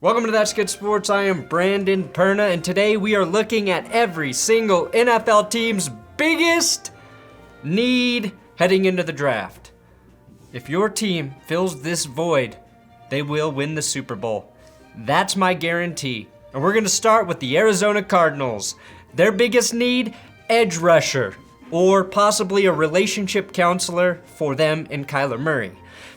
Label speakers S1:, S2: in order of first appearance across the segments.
S1: Welcome to That's Good Sports. I am Brandon Perna, and today we are looking at every single NFL team's biggest need heading into the draft. If your team fills this void, they will win the Super Bowl. That's my guarantee. And we're going to start with the Arizona Cardinals. Their biggest need, edge rusher, or possibly a relationship counselor for them and Kyler Murray.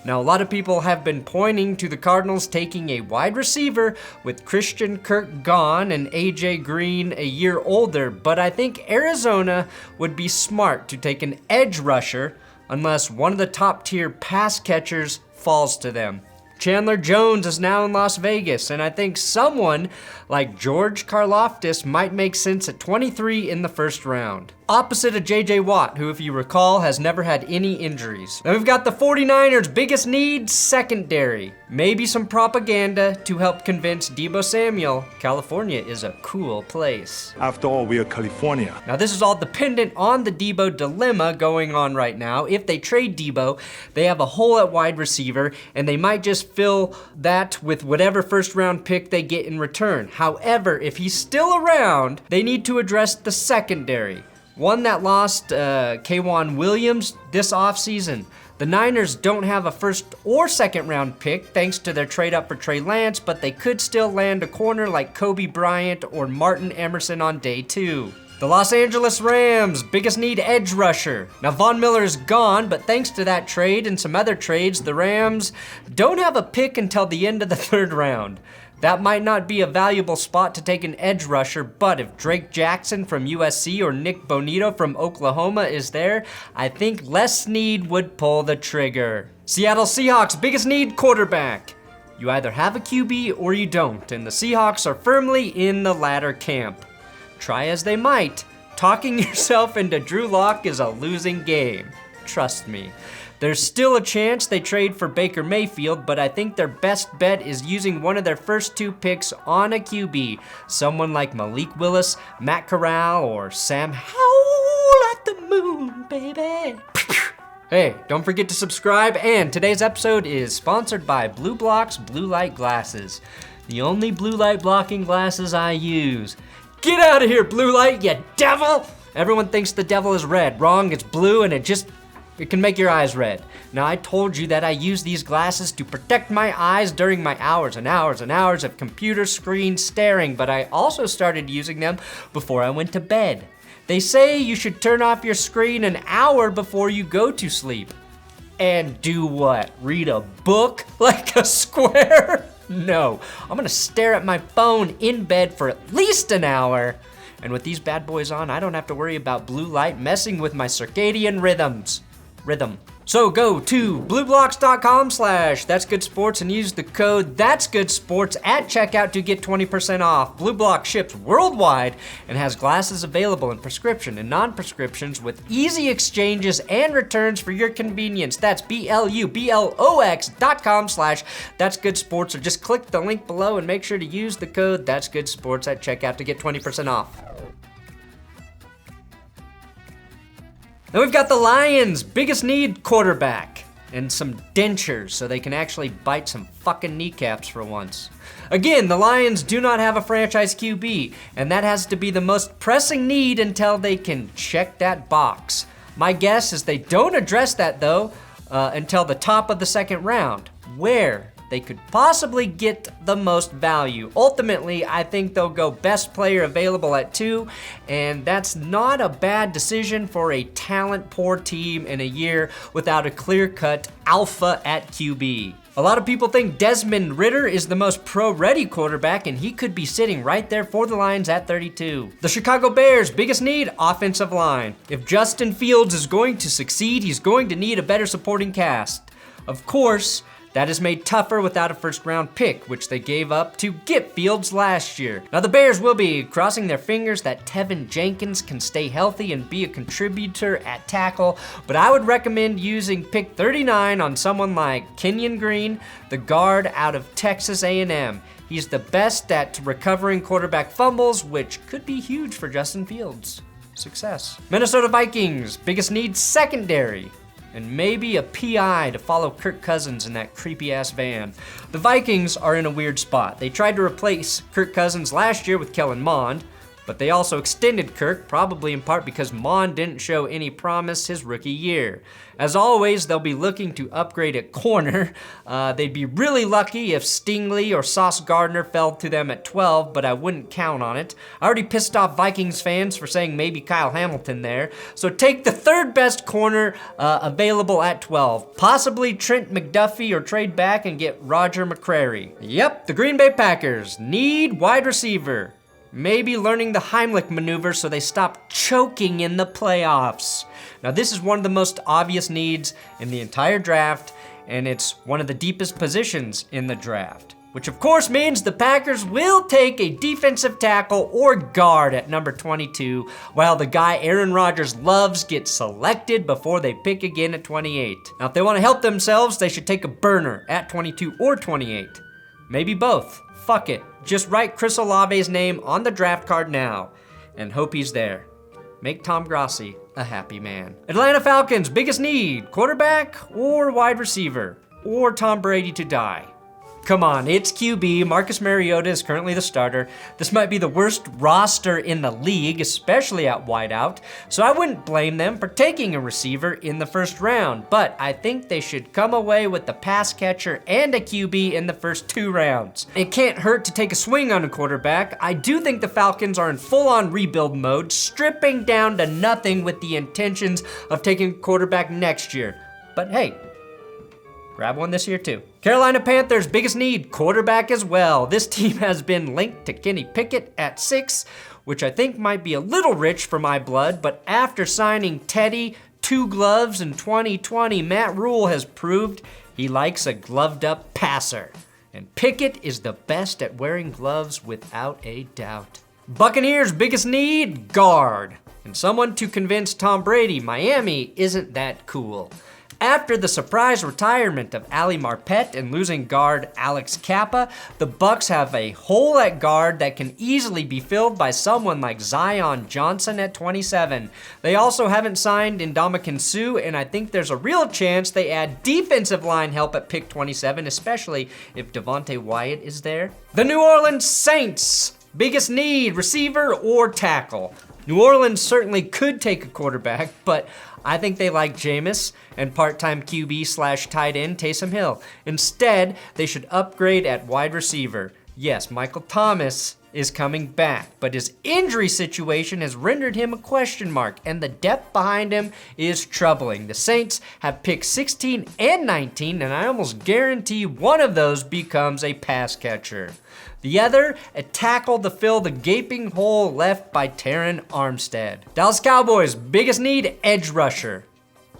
S1: Now, a lot of people have been pointing to the Cardinals taking a wide receiver with Christian Kirk gone and AJ Green a year older, but I think Arizona would be smart to take an edge rusher unless one of the top tier pass catchers falls to them. Chandler Jones is now in Las Vegas, and I think someone like George Karlaftis might make sense at 23 in the first round. Opposite of J.J. Watt, who, if you recall, has never had any injuries. Then we've got the 49ers' biggest need, secondary. Maybe some propaganda to help convince Deebo Samuel California is a cool place.
S2: After all, we are California.
S1: Now, this is all dependent on the Deebo dilemma going on right now. If they trade Deebo, they have a hole at wide receiver, and they might just fill that with whatever first-round pick they get in return. However, if he's still around, they need to address the secondary. One that lost K'Wan Williams this offseason. The Niners don't have a first or second round pick thanks to their trade up for Trey Lance, but they could still land a corner like Kobe Bryant or Martin Emerson on day 2. The Los Angeles Rams, biggest need, edge rusher. Now, Von Miller is gone, but thanks to that trade and some other trades, the Rams don't have a pick until the end of the 3rd round. That might not be a valuable spot to take an edge rusher, but if Drake Jackson from USC or Nick Bonito from Oklahoma is there, I think Les Snead would pull the trigger. Seattle Seahawks, biggest need, quarterback. You either have a QB or you don't, and the Seahawks are firmly in the latter camp. Try as they might, talking yourself into Drew Lock is a losing game. Trust me. There's still a chance they trade for Baker Mayfield, but I think their best bet is using one of their first 2 picks on a QB. Someone like Malik Willis, Matt Corral, or Sam Howell at the moon, baby. Hey, don't forget to subscribe, and today's episode is sponsored by Blue Block's Blue Light Glasses. The only blue light blocking glasses I use. Get out of here, blue light, you devil! Everyone thinks the devil is red. Wrong, it's blue, and it can make your eyes red. Now, I told you that I use these glasses to protect my eyes during my hours and hours and hours of computer screen staring, but I also started using them before I went to bed. They say you should turn off your screen an hour before you go to sleep. And do what? Read a book like a square? No, I'm gonna stare at my phone in bed for at least an hour. And with these bad boys on, I don't have to worry about blue light messing with my circadian rhythm. So go to blueblocks.com/thatsgoodsports and use the code thatsgoodsports at checkout to get 20% off. Blue Block ships worldwide and has glasses available in prescription and non-prescriptions with easy exchanges and returns for your convenience. That's BLUBLOX.com/thatsgoodsports, or just click the link below and make sure to use the code thatsgoodsports at checkout to get 20% off. Then we've got the Lions, biggest need, quarterback, and some dentures so they can actually bite some fucking kneecaps for once. Again, the Lions do not have a franchise QB, and that has to be the most pressing need until they can check that box. My guess is they don't address that though until the top of the 2nd round, where they could possibly get the most value. Ultimately, I think they'll go best player available at 2, and that's not a bad decision for a talent-poor team in a year without a clear-cut alpha at QB. A lot of people think Desmond Ridder is the most pro-ready quarterback, and he could be sitting right there for the Lions at 32. The Chicago Bears' biggest need, offensive line. If Justin Fields is going to succeed, he's going to need a better supporting cast. Of course, that is made tougher without a first-round pick, which they gave up to get Fields last year. Now, the Bears will be crossing their fingers that Tevin Jenkins can stay healthy and be a contributor at tackle, but I would recommend using pick 39 on someone like Kenyon Green, the guard out of Texas A&M. He's the best at recovering quarterback fumbles, which could be huge for Justin Fields. Success. Minnesota Vikings, biggest need, secondary. and maybe a PI to follow Kirk Cousins in that creepy-ass van. The Vikings are in a weird spot. They tried to replace Kirk Cousins last year with Kellen Mond, but they also extended Kirk, probably in part because Mond didn't show any promise his rookie year. As always, they'll be looking to upgrade at corner. They'd be really lucky if Stingley or Sauce Gardner fell to them at 12, but I wouldn't count on it. I already pissed off Vikings fans for saying maybe Kyle Hamilton there. So take the third best corner available at 12. Possibly Trent McDuffie, or trade back and get Roger McCrary. Yep, the Green Bay Packers need wide receiver. Maybe learning the Heimlich maneuver so they stop choking in the playoffs. Now, this is one of the most obvious needs in the entire draft, and it's one of the deepest positions in the draft, which of course means the Packers will take a defensive tackle or guard at number 22, while the guy Aaron Rodgers loves gets selected before they pick again at 28. Now, if they want to help themselves, they should take a burner at 22 or 28. Maybe both. Fuck it. Just write Chris Olave's name on the draft card now and hope he's there. Make Tom Grossi a happy man. Atlanta Falcons, biggest need, quarterback or wide receiver, or Tom Brady to die? Come on, it's QB. Marcus Mariota is currently the starter. This might be the worst roster in the league, especially at wideout, so I wouldn't blame them for taking a receiver in the first round, but I think they should come away with the pass catcher and a QB in the first 2 rounds. It can't hurt to take a swing on a quarterback. I do think the Falcons are in full-on rebuild mode, stripping down to nothing with the intentions of taking a quarterback next year. But hey, grab one this year too. Carolina Panthers, biggest need, quarterback as well. This team has been linked to Kenny Pickett at 6, which I think might be a little rich for my blood, but after signing Teddy, 2 gloves in 2020, Matt Rule has proved he likes a gloved up passer. And Pickett is the best at wearing gloves without a doubt. Buccaneers, biggest need, guard. And someone to convince Tom Brady Miami isn't that cool. After the surprise retirement of Ali Marpet and losing guard Alex Kappa, the Bucs have a hole at guard that can easily be filled by someone like Zion Johnson at 27. They also haven't signed Ndamukong Suh, and I think there's a real chance they add defensive line help at pick 27, especially if Devontae Wyatt is there. The New Orleans Saints, biggest need, receiver or tackle? New Orleans certainly could take a quarterback, but I think they like Jameis and part-time QB/tight end Taysom Hill. Instead, they should upgrade at wide receiver. Yes, Michael Thomas is coming back, but his injury situation has rendered him a question mark, and the depth behind him is troubling. The Saints have picked 16 and 19, and I almost guarantee one of those becomes a pass catcher. The other, a tackle to fill the gaping hole left by Terron Armstead. Dallas Cowboys, biggest need, edge rusher.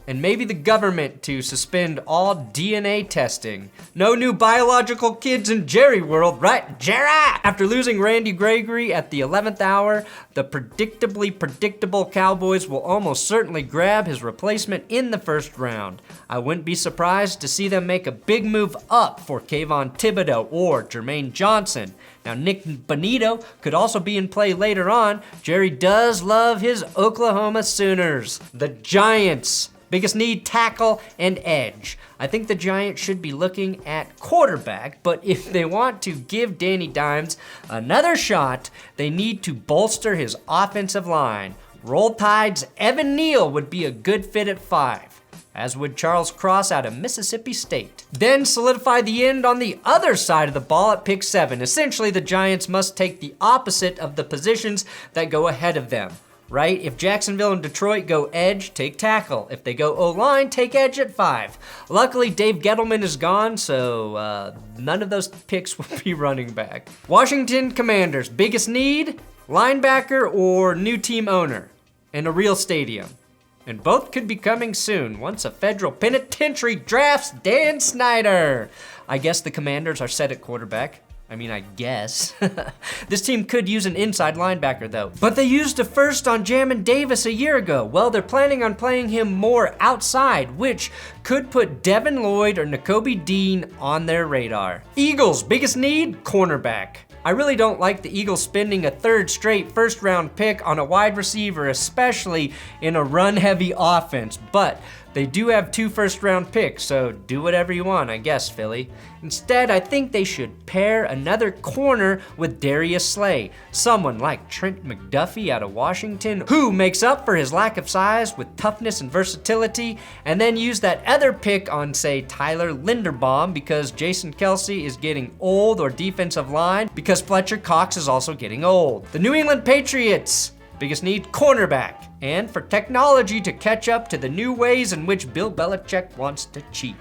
S1: And maybe the government to suspend all DNA testing. No new biological kids in Jerry world, right, Jerry? After losing Randy Gregory at the 11th hour, the predictably predictable Cowboys will almost certainly grab his replacement in the first round. I wouldn't be surprised to see them make a big move up for Kayvon Thibodeau or Jermaine Johnson. Now, Nick Bonito could also be in play later on. Jerry does love his Oklahoma Sooners. The Giants, biggest need, tackle and edge. I think the Giants should be looking at quarterback, but if they want to give Danny Dimes another shot, they need to bolster his offensive line. Roll Tide's Evan Neal would be a good fit at 5, as would Charles Cross out of Mississippi State. Then solidify the end on the other side of the ball at pick 7. Essentially, the Giants must take the opposite of the positions that go ahead of them. Right? If Jacksonville and Detroit go edge, take tackle. If they go O-line, take edge at 5. Luckily, Dave Gettleman is gone, so none of those picks will be running back. Washington Commanders, biggest need, linebacker or new team owner, and a real stadium. And both could be coming soon once a federal penitentiary drafts Dan Snyder. I guess the Commanders are set at quarterback. I guess. This team could use an inside linebacker though. But they used a first on Jamin Davis a year ago. Well, they're planning on playing him more outside, which could put Devin Lloyd or Nakobe Dean on their radar. Eagles, biggest need, cornerback. I really don't like the Eagles spending a third straight first-round pick on a wide receiver, especially in a run-heavy offense, but they do have 2 first-round picks, so do whatever you want, I guess, Philly. Instead, I think they should pair another corner with Darius Slay, someone like Trent McDuffie out of Washington, who makes up for his lack of size with toughness and versatility, and then use that other pick on, say, Tyler Linderbaum, because Jason Kelce is getting old, or defensive line, because Fletcher Cox is also getting old. The New England Patriots, biggest need, cornerback, and for technology to catch up to the new ways in which Bill Belichick wants to cheat.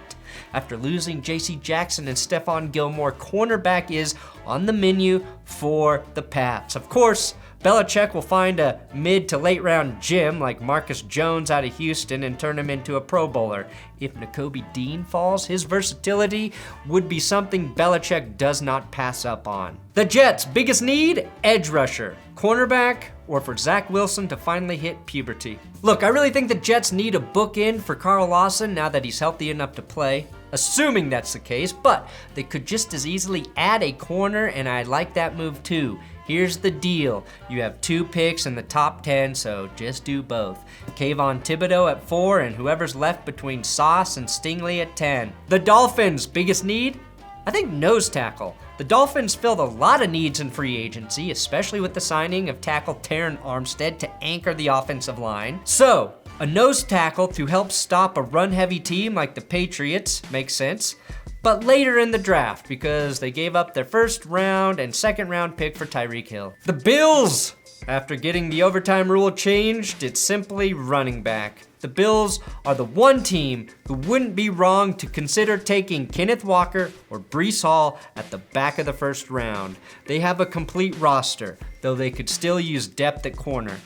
S1: After losing J.C. Jackson and Stephon Gilmore, cornerback is on the menu for the Pats. Of course, Belichick will find a mid to late round gem like Marcus Jones out of Houston and turn him into a Pro Bowler. If Nakobe Dean falls, his versatility would be something Belichick does not pass up on. The Jets' biggest need, edge rusher, cornerback, or for Zach Wilson to finally hit puberty. Look, I really think the Jets need a bookend for Carl Lawson now that he's healthy enough to play, assuming that's the case, but they could just as easily add a corner, and I like that move too. Here's the deal. You have 2 picks in the top 10, so just do both. Kayvon Thibodeau at 4, and whoever's left between Sauce and Stingley at 10. The Dolphins' biggest need? I think nose tackle. The Dolphins filled a lot of needs in free agency, especially with the signing of tackle Terron Armstead to anchor the offensive line. So, a nose tackle to help stop a run-heavy team like the Patriots makes sense, but later in the draft because they gave up their first round and second round pick for Tyreek Hill. The Bills! After getting the overtime rule changed, it's simply running back. The Bills are the one team who wouldn't be wrong to consider taking Kenneth Walker or Breece Hall at the back of the first round. They have a complete roster, though they could still use depth at corner.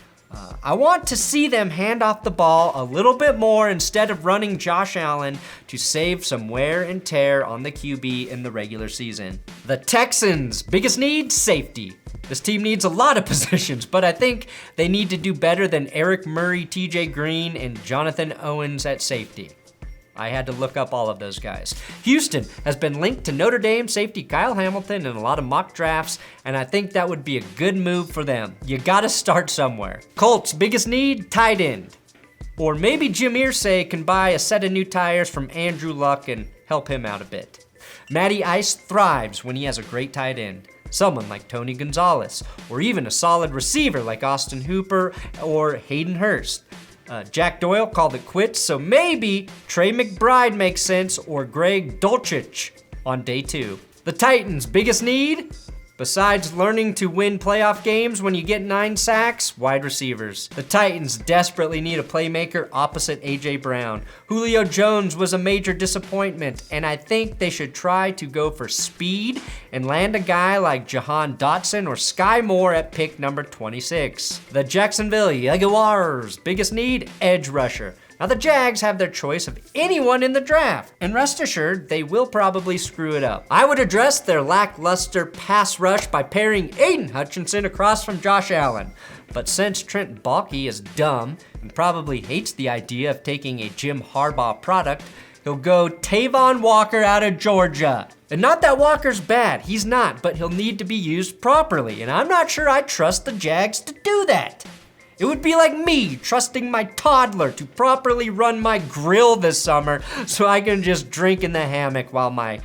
S1: I want to see them hand off the ball a little bit more instead of running Josh Allen to save some wear and tear on the QB in the regular season. The Texans' biggest need, safety. This team needs a lot of positions, but I think they need to do better than Eric Murray, TJ Green, and Jonathan Owens at safety. I had to look up all of those guys. Houston has been linked to Notre Dame safety Kyle Hamilton in a lot of mock drafts, and I think that would be a good move for them. You gotta start somewhere. Colts' biggest need, tight end. Or maybe Jim Irsay can buy a set of new tires from Andrew Luck and help him out a bit. Matty Ice thrives when he has a great tight end. Someone like Tony Gonzalez, or even a solid receiver like Austin Hooper or Hayden Hurst. Jack Doyle called it quits, so maybe Trey McBride makes sense, or Greg Dulcich on day 2. The Titans' biggest need? Besides learning to win playoff games when you get 9 sacks, wide receivers. The Titans desperately need a playmaker opposite A.J. Brown. Julio Jones was a major disappointment, and I think they should try to go for speed and land a guy like Jahan Dotson or Sky Moore at pick number 26. The Jacksonville Jaguars' biggest need, edge rusher. Now the Jags have their choice of anyone in the draft, and rest assured, they will probably screw it up. I would address their lackluster pass rush by pairing Aiden Hutchinson across from Josh Allen. But since Trent Baalke is dumb and probably hates the idea of taking a Jim Harbaugh product, he'll go Tavon Walker out of Georgia. And not that Walker's bad, he's not, but he'll need to be used properly, and I'm not sure I trust the Jags to do that. It would be like me trusting my toddler to properly run my grill this summer so I can just drink in the hammock while my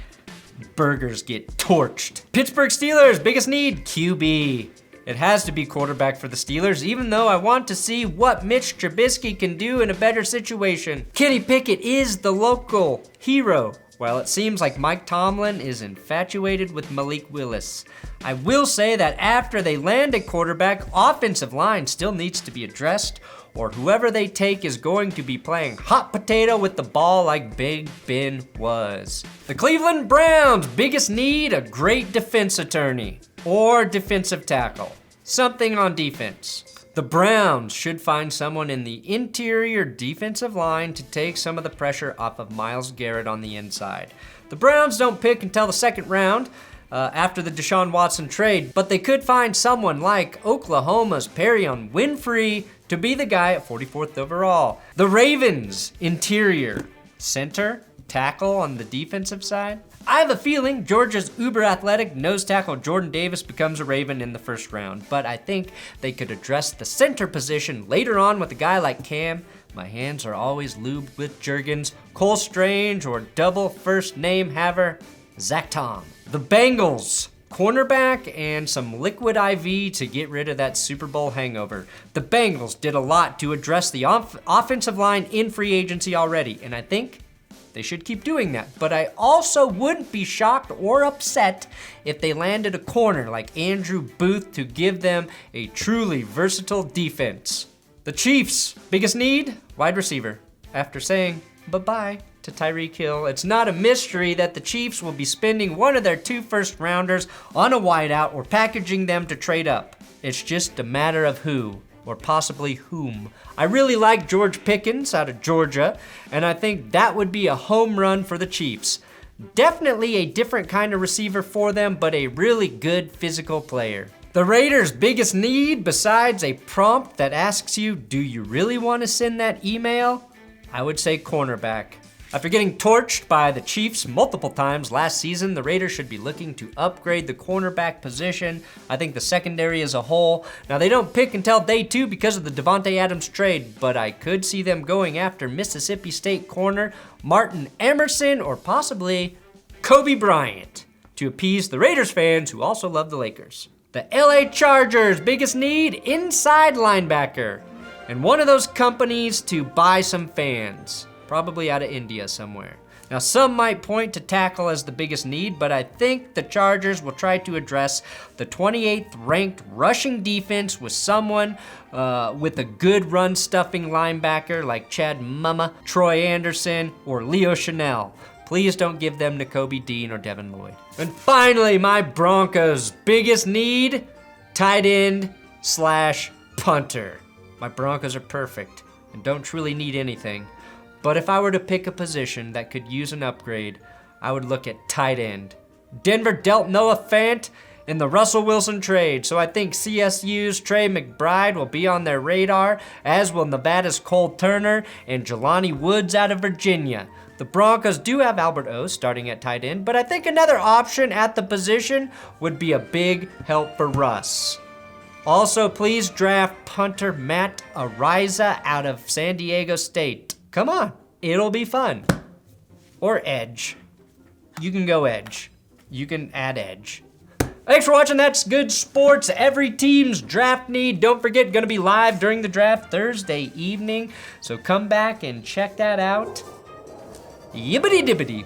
S1: burgers get torched. Pittsburgh Steelers' biggest need, QB. It has to be quarterback for the Steelers, even though I want to see what Mitch Trubisky can do in a better situation. Kenny Pickett is the local hero, while it seems like Mike Tomlin is infatuated with Malik Willis. I will say that after they land a quarterback, offensive line still needs to be addressed, or whoever they take is going to be playing hot potato with the ball like Big Ben was. The Cleveland Browns' biggest need, a great defense attorney, or defensive tackle. Something on defense. The Browns should find someone in the interior defensive line to take some of the pressure off of Myles Garrett on the inside. The Browns don't pick until the second round, after the Deshaun Watson trade, but they could find someone like Oklahoma's Perrion Winfrey to be the guy at 44th overall. The Ravens' interior, center, tackle on the defensive side. I have a feeling Georgia's uber athletic nose tackle Jordan Davis becomes a Raven in the first round, but I think they could address the center position later on with a guy like Cam. My hands are always lubed with Jergens, Cole Strange, or double first name haver, Zach Tom. The Bengals, cornerback and some liquid IV to get rid of that Super Bowl hangover. The Bengals did a lot to address the offensive line in free agency already, and I think they should keep doing that. But I also wouldn't be shocked or upset if they landed a corner like Andrew Booth to give them a truly versatile defense. The Chiefs' biggest need? Wide receiver. After saying bye-bye to Tyreek Hill, it's not a mystery that the Chiefs will be spending one of their 2 first-rounders on a wideout or packaging them to trade up. It's just a matter of who, or possibly whom. I really like George Pickens out of Georgia, and I think that would be a home run for the Chiefs. Definitely a different kind of receiver for them, but a really good physical player. The Raiders' biggest need, besides a prompt that asks you, do you really want to send that email? I would say cornerback. After getting torched by the Chiefs multiple times last season, the Raiders should be looking to upgrade the cornerback position. I think the secondary as a whole. Now, they don't pick until day 2 because of the Devontae Adams trade, but I could see them going after Mississippi State corner Martin Emerson or possibly Kobe Bryant to appease the Raiders fans who also love the Lakers. The LA Chargers' biggest need, inside linebacker. And one of those companies to buy some fans, probably out of India somewhere. Now, some might point to tackle as the biggest need, but I think the Chargers will try to address the 28th ranked rushing defense with someone with a good run-stuffing linebacker like Chad Mumma, Troy Anderson, or Leo Chanel. Please don't give them to Kobe Dean or Devin Lloyd. And finally, my Broncos' biggest need, tight end / punter. My Broncos are perfect and don't truly need anything. But if I were to pick a position that could use an upgrade, I would look at tight end. Denver dealt Noah Fant in the Russell Wilson trade, so I think CSU's Trey McBride will be on their radar, as will Nevada's Cole Turner and Jelani Woods out of Virginia. The Broncos do have Albert O starting at tight end, but I think another option at the position would be a big help for Russ. Also, please draft punter Matt Ariza out of San Diego State. Come on, it'll be fun. Or edge. You can go edge. You can add edge. Thanks for watching That's Good Sports. Every team's draft need. Don't forget, gonna be live during the draft Thursday evening. So come back and check that out. Yibbity dibbity.